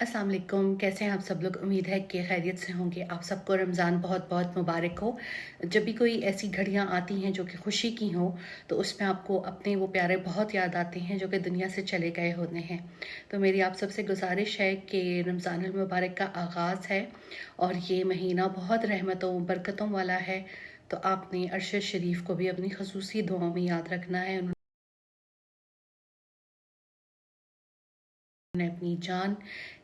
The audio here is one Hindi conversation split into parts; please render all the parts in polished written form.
अस्सलाम वालेकुम। कैसे हैं आप सब लोग? उम्मीद है कि खैरियत से होंगे। आप सबको रमज़ान बहुत बहुत मुबारक हो। जब भी कोई ऐसी घड़ियाँ आती हैं जो कि खुशी की हों, तो उसमें आपको अपने वो प्यारे बहुत याद आते हैं जो कि दुनिया से चले गए होते हैं। तो मेरी आप सबसे गुजारिश है कि रमज़ानुल मुबारक का आगाज़ है और ये महीना बहुत रहमतों बरकतों वाला है। तो आपने अरश शरीफ को भी अपनी खसूसी दुआओं में याद रखना है। उन्होंने अपनी जान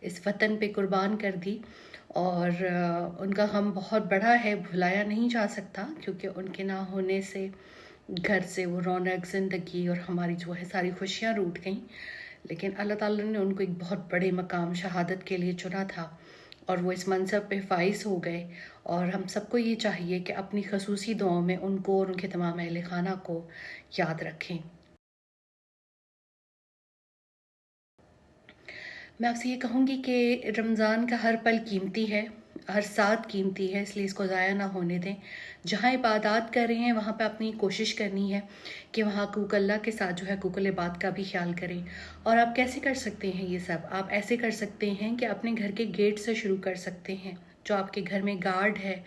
इस वतन पे कुर्बान कर दी और उनका गम बहुत बड़ा है, भुलाया नहीं जा सकता, क्योंकि उनके ना होने से घर से वो रौनक ज़िंदगी और हमारी जो है सारी खुशियाँ रूठ गईं। लेकिन अल्लाह ताला ने उनको एक बहुत बड़े मकाम शहादत के लिए चुना था और वो इस मनसब पे फाइज हो गए। और हम सबको ये चाहिए कि अपनी खसूसी दुआओं में उनको और उनके तमाम अहले खाना को याद रखें। मैं आपसे ये कहूँगी कि रमज़ान का हर पल कीमती है, हर साथ कीमती है, इसलिए इसको ज़ाया ना होने दें। जहाँ इबादत कर रहे हैं वहाँ पे अपनी कोशिश करनी है कि वहाँ हक़ूक़ अल्लाह के साथ जो है हक़ूक़ुल इबाद का भी ख़्याल करें। और आप कैसे कर सकते हैं ये सब? आप ऐसे कर सकते हैं कि अपने घर के गेट से शुरू कर सकते हैं। जो आपके घर में गार्ड है,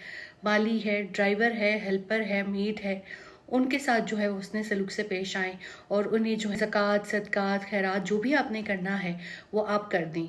माली है, ड्राइवर है, हेल्पर है, मेड है, उनके साथ जो है हुस्न सलूक से पेश आएँ और उन्हें जो है ज़कात, सदक़ात, खैरात जो भी आपने करना है वो आप कर दें।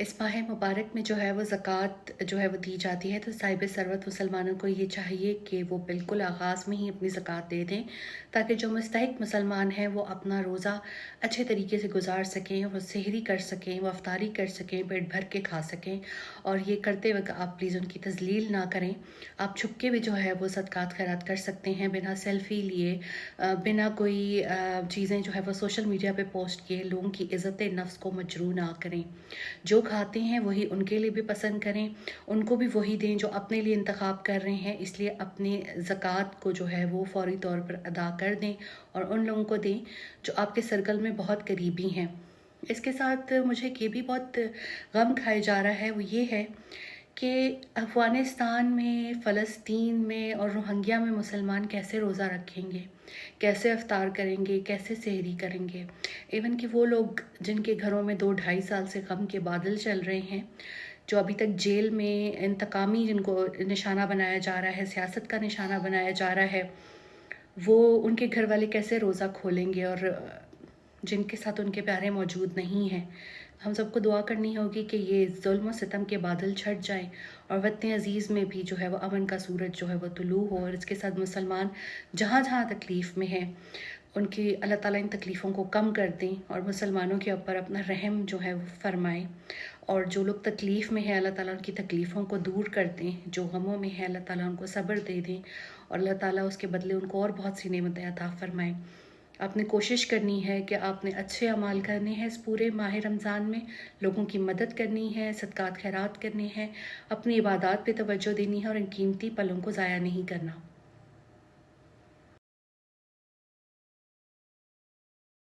इस माह मुबारक में जो है वो ज़कात जो है वो दी जाती है, तो साहिब सरवत मुसलमानों को ये चाहिए कि वो बिल्कुल आगाज़ में ही अपनी ज़कात दे दें, ताकि जो मुस्तहिक मुसलमान हैं वो अपना रोज़ा अच्छे तरीके से गुजार सकें, वो सहरी कर सकें, वो अफ्तारी कर सकें, पेट भर के खा सकें। और ये करते वक्त आप प्लीज़ उनकी तज़लील ना करें। आप छुप के भी जो है वो सदक़ात खैरात कर सकते हैं, बिना सेल्फ़ी लिए, बिना कोई चीज़ें जो है वो सोशल मीडिया पे पोस्ट किए लोगों की इज़्ज़त नफ्स को मजरूह ना करें। जो खाते हैं वही उनके लिए भी पसंद करें, उनको भी वही दें जो अपने लिए इंतखाब कर रहे हैं। इसलिए अपने ज़कात को जो है वो फ़ौरी तौर पर अदा कर दें और उन लोगों को दें जो आपके सर्कल में बहुत करीबी हैं। इसके साथ मुझे ये भी बहुत गम खाया जा रहा है, वो ये है कि अफ़गानिस्तान में, फ़लस्तीन में और रोहिंग्या में मुसलमान कैसे रोज़ा रखेंगे, कैसे इफ्तार करेंगे, कैसे सहरी करेंगे। इवन कि वो लोग जिनके घरों में 2 ढाई साल से गम के बादल चल रहे हैं, जो अभी तक जेल में इंतकामी जिनको निशाना बनाया जा रहा है, सियासत का निशाना बनाया जा रहा है, वो उनके घर वाले कैसे रोज़ा खोलेंगे और जिनके साथ उनके प्यारे मौजूद नहीं हैं। हम सबको दुआ करनी होगी कि ये ज़ुल्म और सितम के बादल छट जाएं और वतन अज़ीज़ में भी जो है वो अमन का सूरज जो है वो तुलू हो। और इसके साथ मुसलमान जहाँ जहाँ तकलीफ़ में हैं उनकी अल्लाह ताला इन तकलीफ़ों को कम कर दें और मुसलमानों के ऊपर अपना रहम जो है वो फरमाएं। और जो लोग तकलीफ़ में हैं अल्लाह ताला उनकी तकलीफ़ों को दूर कर दें, जो गमों में हैं अल्लाह ताला उनको सब्र दे दें और अल्लाह ताला उसके बदले उनको और बहुत सी नेमतें अता फरमाएं। आपने कोशिश करनी है कि आपने अच्छे अमाल करने हैं इस पूरे माह रमज़ान में, लोगों की मदद करनी है, सदक़ात खैरात करने हैं, अपनी इबादत पे तवज्जो देनी है और इन कीमती पलों को ज़ाया नहीं करना।